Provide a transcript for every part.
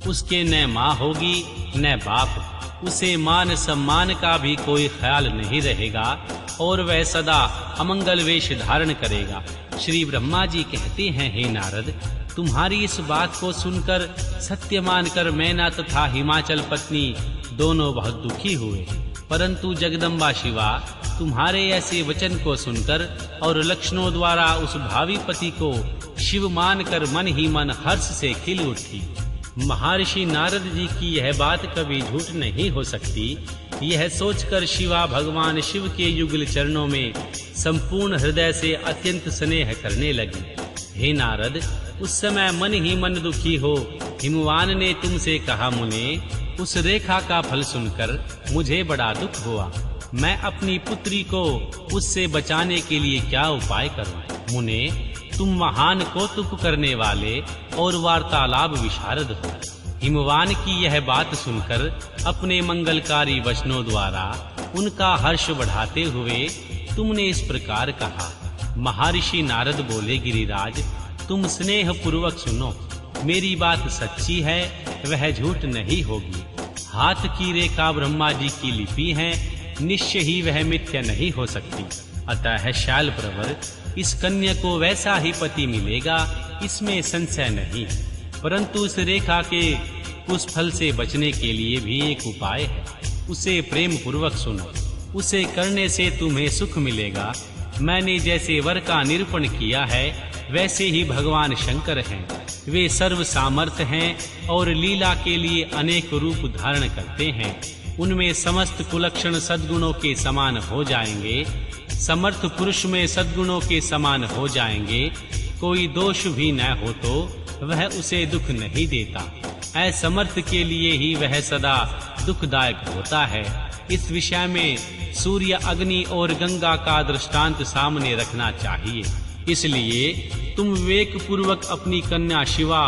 उसके न माँ होगी न बाप, उसे मान सम्मान का भी कोई ख्याल नहीं रहेगा और वह सदा अमंगल वेश धारण करेगा। श्री ब्रह्मा जी कहते हैं, हे नारद, तुम्हारी इस बात को सुनकर सत्य मानकर मैना तथा हिमाचल पत्नी दोनों बहुत दुखी हुए। परंतु जगदम्बा शिवा तुम्हारे ऐसे वचन को सुनकर और लक्षणों द्वारा उस भावी पति को शिव मानकर मन ही मन हर्ष से खिल उठी। महर्षि नारद जी की यह बात कभी झूठ नहीं हो सकती, यह सोचकर शिवा भगवान शिव के युगल चरणों में संपूर्ण हृदय से अत्यंत स्नेह करने लगी। हे नारद, उस समय मन ही मन दुखी हो हिमवान ने तुमसे कहा, मुने, उस रेखा का फल सुनकर मुझे बड़ा दुख हुआ। मैं अपनी पुत्री को उससे बचाने के लिए क्या उपाय करूं? मुने, तुम महान कौतुक करने वाले और वार्तालाप विशारद हो। हिमवान की यह बात सुनकर अपने मंगलकारी वचनों द्वारा उनका हर्ष बढ़ाते हुए तुमने इस प्रकार कहा। महर्षि नारद बोले, गिरिराज, तुम स्नेह पूर्वक सुनो, मेरी बात सच्ची है, वह झूठ नहीं होगी। हाथ की रेखा ब्रह्मा जी की लिपि है, निश्चय ही वह मिथ्या नहीं हो सकती। अतः शैल प्रवर, इस कन्या को वैसा ही पति मिलेगा, इसमें संशय नहीं। परंतु इस रेखा के उस फल से बचने के लिए भी एक उपाय है, उसे प्रेम पूर्वक सुनो, उसे करने से तुम्हें सुख मिलेगा। मैंने जैसे वर का निरूपण किया है वैसे ही भगवान शंकर हैं। वे सर्व सामर्थ्य हैं और लीला के लिए अनेक रूप धारण करते हैं। उनमें समस्त कुलक्षण सद्गुणों के समान हो जाएंगे, समर्थ पुरुष में सद्गुणों के समान हो जाएंगे। कोई दोष भी न हो तो वह उसे दुख नहीं देता। असमर्थ के लिए ही वह सदा दुखदायक होता है। इस विषय में सूर्य, अग्नि और गंगा का दृष्टांत सामने रखना चाहिए। इसलिए तुम विवेक पूर्वक अपनी कन्या शिवा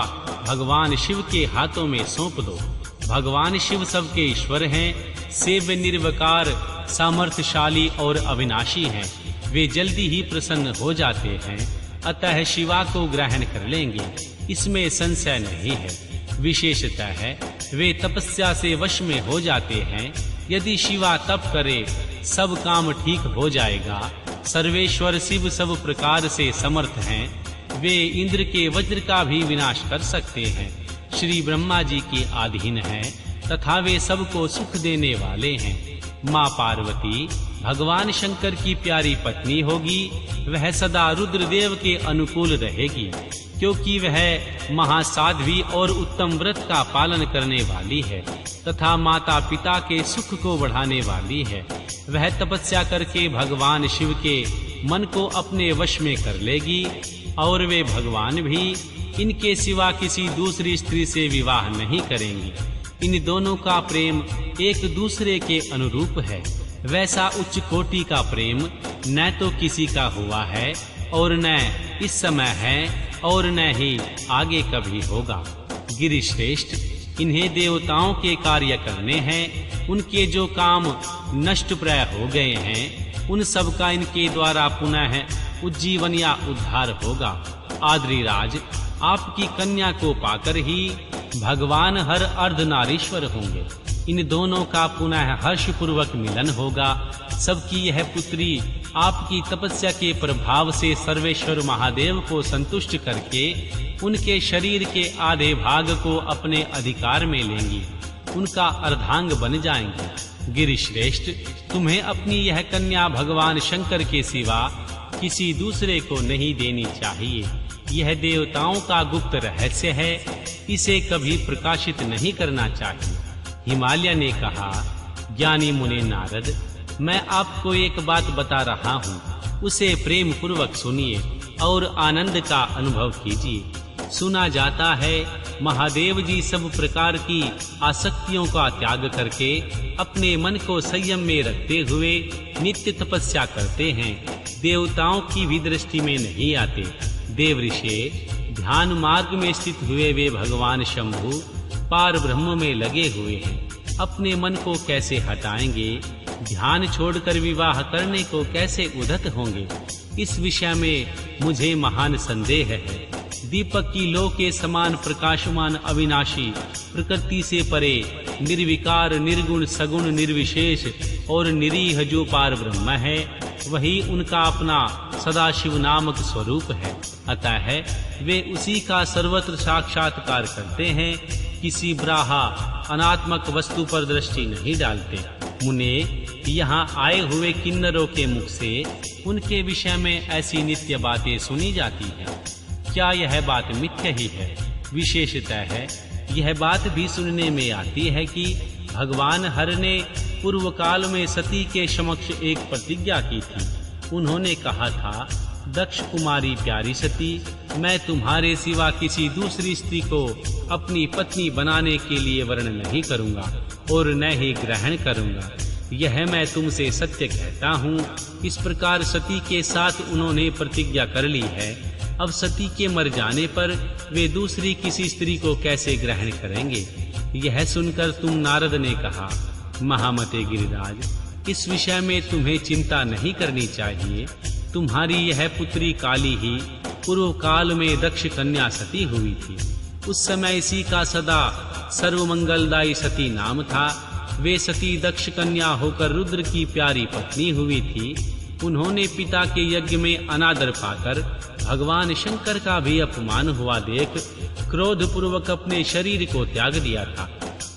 भगवान शिव के हाथों में सौंप दो। भगवान शिव सबके ईश्वर हैं, सेव्य, निर्विकार, सामर्थ्यशाली और अविनाशी हैं। वे जल्दी ही प्रसन्न हो जाते हैं, अतः शिवा को ग्रहण कर लेंगे, इसमें संशय नहीं है। विशेषतः है वे तपस्या से वश में हो जाते हैं। यदि शिवा तप करे सब काम ठीक हो जाएगा। सर्वेश्वर शिव सब प्रकार से समर्थ हैं। वे इंद्र के वज्र का भी विनाश कर सकते हैं। श्री ब्रह्मा जी के अधीन हैं तथा वे सबको सुख देने वाले हैं। माँ पार्वती भगवान शंकर की प्यारी पत्नी होगी। वह सदा रुद्रदेव के अनुकूल रहेगी, क्योंकि वह महासाध्वी और उत्तम व्रत का पालन करने वाली है तथा माता पिता के सुख को बढ़ाने वाली है। वह तपस्या करके भगवान शिव के मन को अपने वश में कर लेगी और वे भगवान भी इनके सिवा किसी दूसरी स्त्री से विवाह नहीं करेंगी। इन दोनों का प्रेम एक दूसरे के अनुरूप है। वैसा उच्च कोटि का प्रेम न तो किसी का हुआ है और न इस समय है और न ही आगे कभी होगा। गिरिश्रेष्ठ, इन्हें देवताओं के कार्य करने हैं। उनके जो काम नष्ट प्राय हो गए हैं उन सब का इनके द्वारा पुनः उज्जीवन या उद्धार होगा। आद्रिराज, आपकी कन्या को पाकर ही भगवान हर अर्धनारीश्वर होंगे। इन दोनों का पुनः हर्ष पूर्वक मिलन होगा। सबकी यह पुत्री आपकी तपस्या के प्रभाव से सर्वेश्वर महादेव को संतुष्ट करके उनके शरीर के आधे भाग को अपने अधिकार में लेंगी, उनका अर्धांग बन जाएंगे। गिरिश्रेष्ठ, तुम्हें अपनी यह कन्या भगवान शंकर के सिवा किसी दूसरे को नहीं देनी चाहिए। यह देवताओं का गुप्त रहस्य है, इसे कभी प्रकाशित नहीं करना चाहिए। हिमालय ने कहा, ज्ञानी मुने नारद, मैं आपको एक बात बता रहा हूँ, उसे प्रेम पूर्वक सुनिए और आनंद का अनुभव कीजिए। सुना जाता है महादेव जी सब प्रकार की आसक्तियों का त्याग करके अपने मन को संयम में रखते हुए नित्य तपस्या करते हैं। देवताओं की भी दृष्टि में नहीं आते। देव ऋषि ध्यान मार्ग में स्थित हुए वे भगवान शंभु पार ब्रह्म में लगे हुए हैं। अपने मन को कैसे हटाएंगे, ध्यान छोड़कर विवाह करने को कैसे उद्यत होंगे, इस विषय में मुझे महान संदेह है। दीपक की लौ के समान प्रकाशमान अविनाशी, प्रकृति से परे, निर्विकार, निर्गुण, सगुण, निर्विशेष और निरीह जो पार ब्रह्म है, वही उनका अपना सदाशिव नामक स्वरूप है। अतः वे उसी का सर्वत्र साक्षात्कार करते हैं, किसी ब्राहा अनात्मक वस्तु पर दृष्टि नहीं डालते। मुने, यहाँ आए हुए किन्नरों के मुख से उनके विषय में ऐसी नित्य बातें सुनी जाती हैं। क्या यह बात मिथ्या ही है? विशेषतः है यह बात भी सुनने में आती है कि भगवान हर ने पूर्व काल में सती के समक्ष एक प्रतिज्ञा की थी। उन्होंने कहा था, दक्ष कुमारी प्यारी सती, मैं तुम्हारे सिवा किसी दूसरी स्त्री को अपनी पत्नी बनाने के लिए वर्ण नहीं करूंगा और न ही ग्रहण करूंगा। यह मैं तुमसे सत्य कहता हूँ। इस प्रकार सती के साथ उन्होंने प्रतिज्ञा कर ली है। अब सती के मर जाने पर वे दूसरी किसी स्त्री को कैसे ग्रहण करेंगे? यह सुनकर तुम नारद ने कहा, महामते गिरिराज, इस विषय में तुम्हें चिंता नहीं करनी चाहिए। तुम्हारी यह पुत्री काली ही पूर्व काल में दक्ष कन्या सती हुई थी। उस समय इसी का सदा सर्वमंगलदायी सती नाम था। वे सती दक्ष कन्या होकर रुद्र की प्यारी पत्नी हुई थी। उन्होंने पिता के यज्ञ में अनादर पाकर भगवान शंकर का भी अपमान हुआ देख क्रोध पूर्वक अपने शरीर को त्याग दिया था।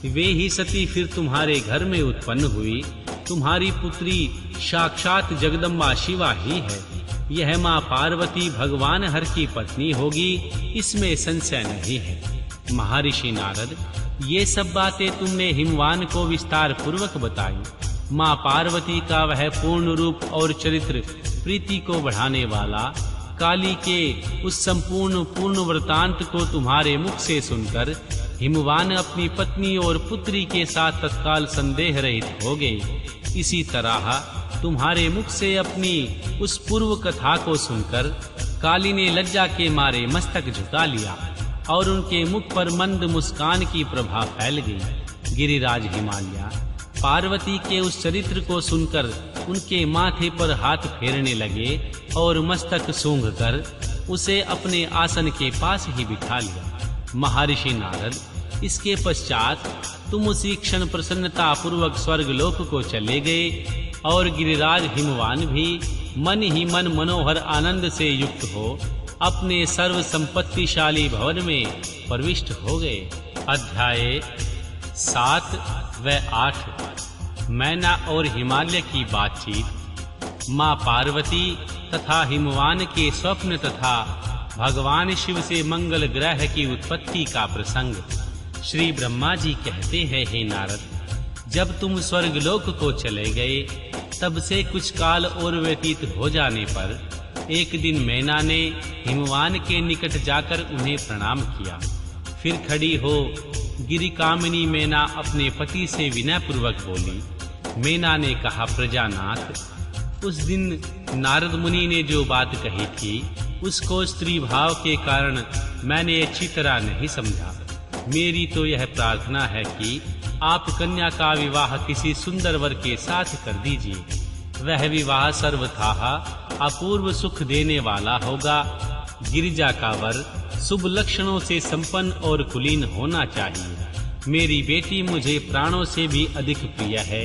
वे ही सती फिर तुम्हारे घर में उत्पन्न हुई। तुम्हारी पुत्री साक्षात जगदम्बा शिवा ही है। यह माँ पार्वती भगवान हर की पत्नी होगी, इसमें संशय नहीं है। महर्षि नारद, ये सब बातें तुमने हिमवान को विस्तार पूर्वक बताई। माँ पार्वती का वह पूर्ण रूप और चरित्र प्रीति को बढ़ाने वाला काली के उस संपूर्ण पूर्ण वृतांत को तुम्हारे मुख से सुनकर हिमवान अपनी पत्नी और पुत्री के साथ तत्काल संदेह रहित हो गए। इसी तरह तुम्हारे मुख से अपनी उस पूर्व कथा को सुनकर काली ने लज्जा के मारे मस्तक झुका लिया और उनके मुख पर मंद मुस्कान की प्रभा फैल गई। गिरिराज हिमालय पार्वती के उस चरित्र को सुनकर उनके माथे पर हाथ फेरने लगे और मस्तक सूंघकर उसे अपने आसन के पास ही बिठा लिया। महर्षि नारद, इसके पश्चात तुम उसी क्षण प्रसन्नता पूर्वक स्वर्ग लोक को चले गए और गिरिराज हिमवान भी मन ही मन मनोहर आनंद से युक्त हो अपने सर्व संपत्तिशाली भवन में प्रविष्ट हो गए। अध्याय 7 व 8 मैना और हिमालय की बातचीत। माँ पार्वती तथा हिमवान के स्वप्न तथा भगवान शिव से मंगल ग्रह की उत्पत्ति का प्रसंग। श्री ब्रह्मा जी कहते हैं, हे नारद, जब तुम स्वर्गलोक को चले गए तब से कुछ काल और व्यतीत हो जाने पर एक दिन मैना ने हिमवान के निकट जाकर उन्हें प्रणाम किया। फिर खड़ी हो गिरिकामिनी मैना अपने पति से विनय पूर्वक बोली। मैना ने कहा, प्रजानाथ, उस दिन नारद मुनि ने जो बात कही थी उसको स्त्री भाव के कारण मैंने अच्छी तरह नहीं समझा। मेरी तो यह प्रार्थना है कि आप कन्या का विवाह किसी सुंदर वर के साथ कर दीजिए। वह विवाह सर्वथा अपूर्व सुख देने वाला होगा। गिरिजा का वर शुभ लक्षणों से संपन्न और कुलीन होना चाहिए। मेरी बेटी मुझे प्राणों से भी अधिक प्रिय है।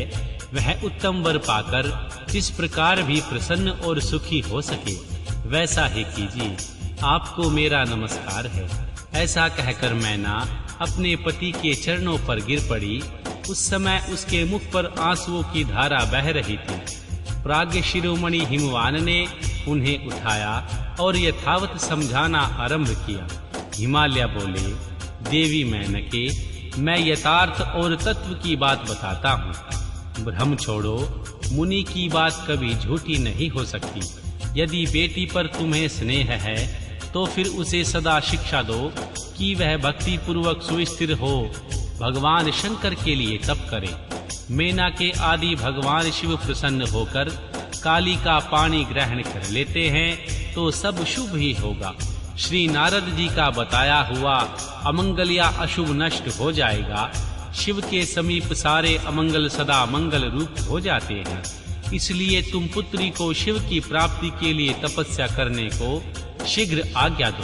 वह उत्तम वर पाकर जिस प्रकार भी प्रसन्न और सुखी हो सके वैसा ही कीजिए। आपको मेरा नमस्कार है। ऐसा कहकर मैना अपने पति के चरणों पर गिर पड़ी। उस समय उसके मुख पर आंसुओं की धारा बह रही थी। प्राज्ञ शिरोमणि हिमवान ने उन्हें उठाया और यथावत समझाना आरंभ किया। हिमालय बोले, देवी मैनके, मैं यथार्थ और तत्व की बात बताता हूँ। भ्रम छोड़ो, मुनि की बात कभी झूठी नहीं हो सकती। यदि बेटी पर तुम्हें स्नेह है तो फिर उसे सदा शिक्षा दो कि वह भक्ति पूर्वक सुस्थिर हो भगवान शंकर के लिए तप करे। मैना के आदि भगवान शिव प्रसन्न होकर काली का पानी ग्रहण कर लेते हैं तो सब शुभ ही होगा। श्री नारद जी का बताया हुआ अमंगल या अशुभ नष्ट हो जाएगा। शिव के समीप सारे अमंगल सदा मंगल रूप हो जाते हैं। इसलिए तुम पुत्री को शिव की प्राप्ति के लिए तपस्या करने को शीघ्र आज्ञा दो।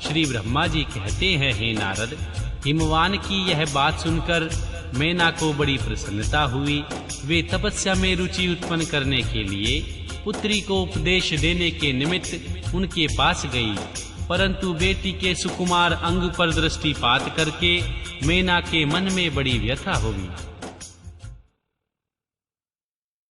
श्री ब्रह्मा जी कहते हैं, हे नारद, हिमवान की यह बात सुनकर मैना को बड़ी प्रसन्नता हुई। वे तपस्या में रुचि उत्पन्न करने के लिए पुत्री को उपदेश देने के निमित्त उनके पास गई, परंतु बेटी के सुकुमार अंग पर दृष्टिपात करके मैना के मन में बड़ी व्यथा हुई।